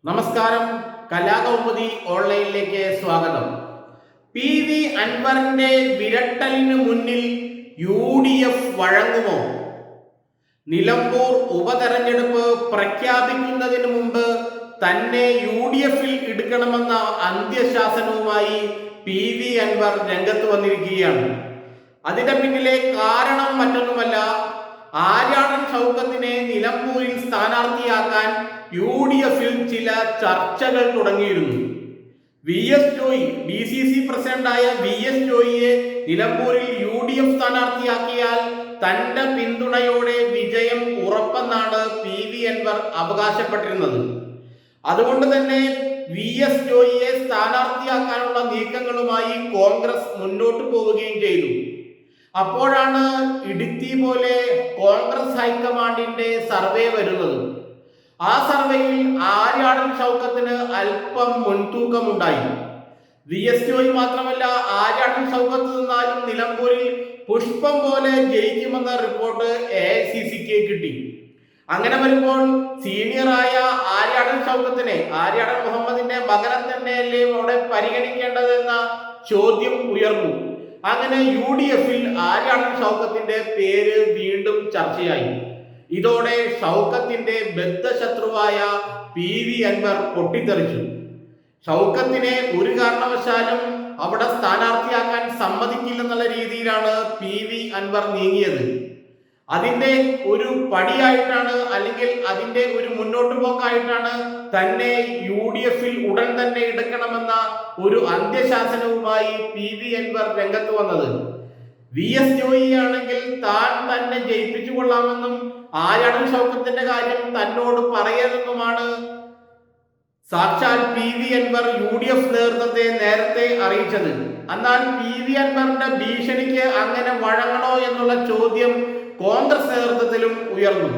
നമസ്കാരം. കലാകൗമുദി ഓൺലൈനിലേക്ക് സ്വാഗതം. P V അൻവറിന്റെ വിരട്ടലിന് മുന്നിൽ UDF വഴങ്ങുമോ? നിലമ്പൂർ ഉപതെരഞ്ഞെടുപ്പ് പ്രഖ്യാപിക്കുന്നതിന് മുമ്പ് തന്നെ UDFൽ എടുക്കണമെന്ന അന്ത്യശാസനവുമായി പി വി അൻവർ രംഗത്ത് വന്നിരിക്കുകയാണ്. അതിന്റെ പിന്നിലെ കാരണം മറ്റൊന്നുമല്ല, ആര്യാടൻ ഷൗക്കത്തിനെ നിലമ്പൂരിൽ സ്ഥാനാർത്ഥിയാക്കാൻ UDFൽ ചില ചർച്ചകൾ തുടങ്ങിയിരുന്നു. VS ജോയി DCC പ്രസിഡന്റായ VS ജോയിയെ നിലമ്പൂരിൽ UDF സ്ഥാനാർത്ഥിയാക്കിയാൽ തന്റെ പിന്തുണയോടെ വിജയം ഉറപ്പെന്നാണ് പി വി അൻവർ അവകാശപ്പെട്ടിരുന്നത്. അതുകൊണ്ട് തന്നെ VS ജോയിയെ സ്ഥാനാർത്ഥിയാക്കാനുള്ള നീക്കങ്ങളുമായി കോൺഗ്രസ് മുന്നോട്ട് പോവുകയും ചെയ്തു. അപ്പോഴാണ് ഇടുക്കി പോലെ കോൺഗ്രസ് ഹൈക്കമാൻഡിന്റെ സർവേ വരുന്നത്. ആ സർവേയിൽ ആര്യാടൻ ഷൗക്കത്തിന് അല്പം മുൻതൂക്കമുണ്ടായി. VS ജോയി മാത്രമല്ല, ആര്യാടൻ ഷൗക്കത്ത് നിന്നാലും നിലമ്പൂരിൽ പുഷ്പം പോലെ ജയിക്കുമെന്ന റിപ്പോർട്ട് AICCക്ക് കിട്ടി. അങ്ങനെ വരുമ്പോൾ സീനിയറായ ആര്യാടൻ ഷൗക്കത്തിനെ, ആര്യാടൻ മുഹമ്മദിന്റെ മകനെ തന്നെയല്ലേ അവിടെ പരിഗണിക്കേണ്ടതെന്ന ചോദ്യം ഉയർന്നു. അങ്ങനെ UDFൽ ആര്യാടൻ ഷൗക്കത്തിന്റെ പേര് വീണ്ടും ചർച്ചയായി. ഇതോടെ ഷൗക്കത്തിന്റെ ബദ്ധശത്രുവായ പി വി അൻവർ പൊട്ടിത്തെറിച്ചു. ഷൗക്കത്തിനെ ഒരു കാരണവശാലും അവിടെ സ്ഥാനാർത്ഥിയാക്കാൻ സമ്മതിക്കില്ലെന്നുള്ള രീതിയിലാണ് പി വി അൻവർ നീങ്ങിയത്. അതിന്റെ ഒരു പടിയായിട്ടാണ്, അല്ലെങ്കിൽ അതിന്റെ ഒരു മുന്നോട്ട് പോക്കായിട്ടാണ് തന്നെ UDFൽ ഉടൻ തന്നെ എടുക്കണമെന്ന ഒരു അന്ത്യശാസനവുമായി പി വി അൻവർ രംഗത്ത് വന്നത്. VS ജോയി ആണെങ്കിൽ താൻ തന്നെ ജയിപ്പിച്ചു കൊള്ളാമെന്നും ആര്യാടൻ ഷൗക്കത്തിന്റെ കാര്യം തന്നോട് പറയരുതെന്നുമാണ് സാക്ഷാൽ പി വി അൻവർ UDF നേതൃത്വത്തെ നേരത്തെ അറിയിച്ചത്. എന്നാൽ പി വി അൻവറിന്റെ ഭീഷണിക്ക് അങ്ങനെ വഴങ്ങണോ എന്നുള്ള ചോദ്യം കോൺഗ്രസ് നേതൃത്വത്തിലും ഉയർന്നു.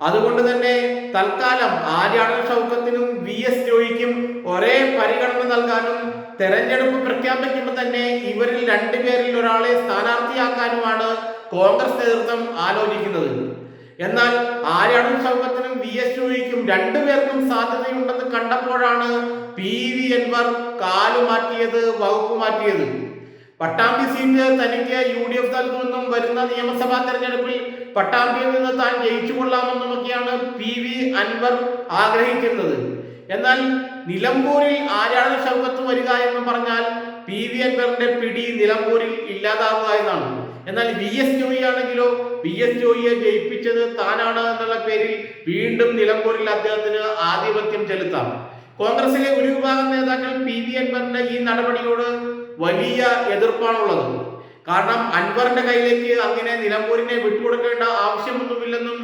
അതുകൊണ്ട് തന്നെ തൽക്കാലം ആര്യാടൻ ഷൗക്കത്തിനും VS ജോയിക്കും ഒരേ പരിഗണന നൽകാനും തെരഞ്ഞെടുപ്പ് പ്രഖ്യാപിക്കുമ്പോൾ തന്നെ ഇവരിൽ രണ്ടുപേരിൽ ഒരാളെ സ്ഥാനാർത്ഥിയാക്കാനുമാണ് കോൺഗ്രസ് നേതൃത്വം ആലോചിക്കുന്നത്. എന്നാൽ ആര്യാടൻ ഷൗക്കത്തിനും VS ജോയിക്കും രണ്ടുപേർക്കും സാധ്യതയുണ്ടെന്ന് കണ്ടപ്പോഴാണ് പി വി അൻവർ കാലുമാറ്റിയത്, വകുപ്പ് മാറ്റിയത്. പട്ടാമ്പി സീറ്റ് തനിക്ക് UDF നൽകുമെന്നും വരുന്ന നിയമസഭാ തെരഞ്ഞെടുപ്പിൽ പട്ടാമ്പിയിൽ നിന്ന് താൻ ജയിച്ചു കൊള്ളാമെന്നുമൊക്കെയാണ് പി വി അൻവർ ആഗ്രഹിക്കുന്നത്. എന്നാൽ നിലമ്പൂരിൽ ആര്യാടൻ ഷൗക്കത്ത് വരിക എന്ന് പറഞ്ഞാൽ പി വി അൻവറിന്റെ പിടി നിലമ്പൂരിൽ ഇല്ലാതാവുക എന്നാണ്. എന്നാൽ VS ജോയി ആണെങ്കിലോ, VS ജോയിയെ ജയിപ്പിച്ചത് താനാണ് എന്നുള്ള പേരിൽ വീണ്ടും നിലമ്പൂരിൽ അദ്ദേഹത്തിന് ആധിപത്യം ചെലുത്താം. കോൺഗ്രസിലെ ഒരു വിഭാഗം നേതാക്കൾ പി വി അൻവറിന്റെ ഈ നടപടിയോട് വലിയ എതിർപ്പാണുള്ളത്. കാരണം അൻവറിന്റെ കയ്യിലേക്ക് അങ്ങനെ നിലമ്പൂരിനെ വിട്ടുകൊടുക്കേണ്ട ആവശ്യമൊന്നുമില്ലെന്നും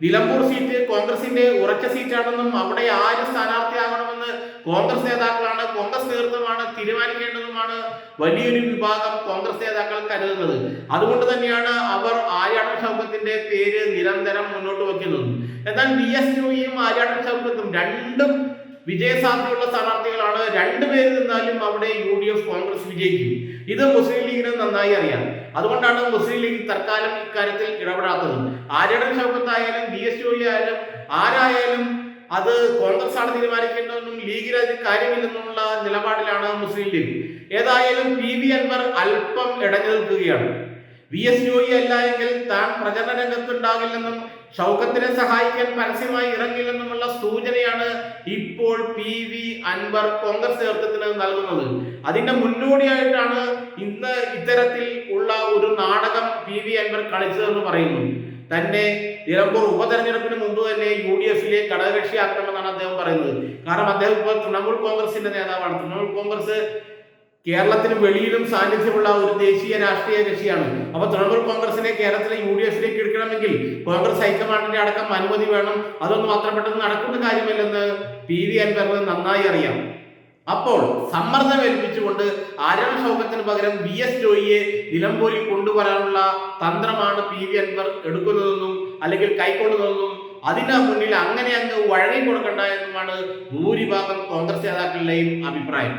നിലമ്പൂർ സീറ്റ് കോൺഗ്രസിന്റെ ഉറച്ച സീറ്റാണെന്നും അവിടെ ആര് സ്ഥാനാർത്ഥിയാകണമെന്ന് കോൺഗ്രസ് നേതാക്കളാണ്, കോൺഗ്രസ് നേതൃത്വമാണ് തീരുമാനിക്കേണ്ടതുമാണ് വലിയൊരു വിഭാഗം കോൺഗ്രസ് നേതാക്കൾ കരുതുന്നത്. അതുകൊണ്ട് തന്നെയാണ് അവർ ആര്യാടൻ ഷൗക്കത്തിന്റെ പേര് നിരന്തരം മുന്നോട്ട് വയ്ക്കുന്നത്. എന്നാൽ VS ജോയിയും ആര്യാടൻ ഷൗക്കത്തും രണ്ടും വിജയസാധ്യതയുള്ള സ്ഥാനാർത്ഥികളാണ്. രണ്ടുപേര് നിന്നാലും അവിടെ UDF കോൺഗ്രസ് വിജയിക്കും. ഇത് മുസ്ലിം ലീഗിന് നന്നായി അറിയാം. അതുകൊണ്ടാണ് മുസ്ലിം ലീഗ് തൽക്കാലം ഇക്കാര്യത്തിൽ ഇടപെടാത്തത്. ആര്യാടൻ ഷൗക്കത്തായാലും VS ജോയി ആയാലും ആരായാലും അത് കോൺഗ്രസ് ആണ് തീരുമാനിക്കേണ്ടതെന്നും ലീഗിന് അതിന് കാര്യമില്ലെന്നുള്ള നിലപാടിലാണ് മുസ്ലിം ലീഗ്. ഏതായാലും പി വി അൻവർ അല്പം ഇടഞ്ഞു നിൽക്കുകയാണ്. VS ജോയി അല്ല എങ്കിൽ താൻ പ്രചരണ രംഗത്തുണ്ടാകില്ലെന്നും ഷൗക്കത്തിനെ സഹായിക്കാൻ പരസ്യമായി ഇറങ്ങില്ലെന്നുമുള്ള സൂചനയാണ് ഇപ്പോൾ പി വി അൻവർ കോൺഗ്രസ് നേതൃത്വത്തിന് നൽകുന്നത്. അതിന്റെ മുന്നോടിയായിട്ടാണ് ഇന്ന് ഇത്തരത്തിൽ ഉള്ള ഒരു നാടകം പി വി അൻവർ കളിച്ചതെന്ന് പറയുന്നു. തന്നെ നിലമ്പൂർ ഉപതെരഞ്ഞെടുപ്പിന് മുമ്പ് തന്നെ UDFലെ ഘടകകക്ഷിയാക്കണമെന്നാണ് അദ്ദേഹം പറയുന്നത്. കാരണം അദ്ദേഹം ഇപ്പോൾ തൃണമൂൽ കോൺഗ്രസിന്റെ നേതാവാണ്. തൃണമൂൽ കോൺഗ്രസ് കേരളത്തിന് വെളിയിലും സാന്നിധ്യമുള്ള ഒരു ദേശീയ രാഷ്ട്രീയ കക്ഷിയാണ്. അപ്പൊ തൃണമൂൽ കോൺഗ്രസിനെ കേരളത്തിലെ UDFലേക്ക് എടുക്കണമെങ്കിൽ കോൺഗ്രസ് ഹൈക്കമാൻഡിന്റെ അടക്കം അനുമതി വേണം. അതൊന്നും അത്ര പെട്ടെന്ന് നടക്കുന്ന കാര്യമല്ലെന്ന് പി വി അൻവറിന് നന്നായി അറിയാം. അപ്പോൾ സമ്മർദ്ദം ഏൽപ്പിച്ചുകൊണ്ട് ആര്യാടൻ ഷൗക്കത്തിന് പകരം VS ജോയിയെ നിലമ്പൂരിൽ കൊണ്ടുവരാനുള്ള തന്ത്രമാണ് പി വി അൻവർ എടുക്കുന്നതെന്നും അല്ലെങ്കിൽ കൈക്കൊള്ളുന്നതെന്നും അതിന് മുന്നിൽ അങ്ങനെ അങ്ങ് വഴങ്ങി കൊടുക്കണ്ട എന്നുമാണ് ഭൂരിഭാഗം കോൺഗ്രസ് നേതാക്കളുടെയും അഭിപ്രായം.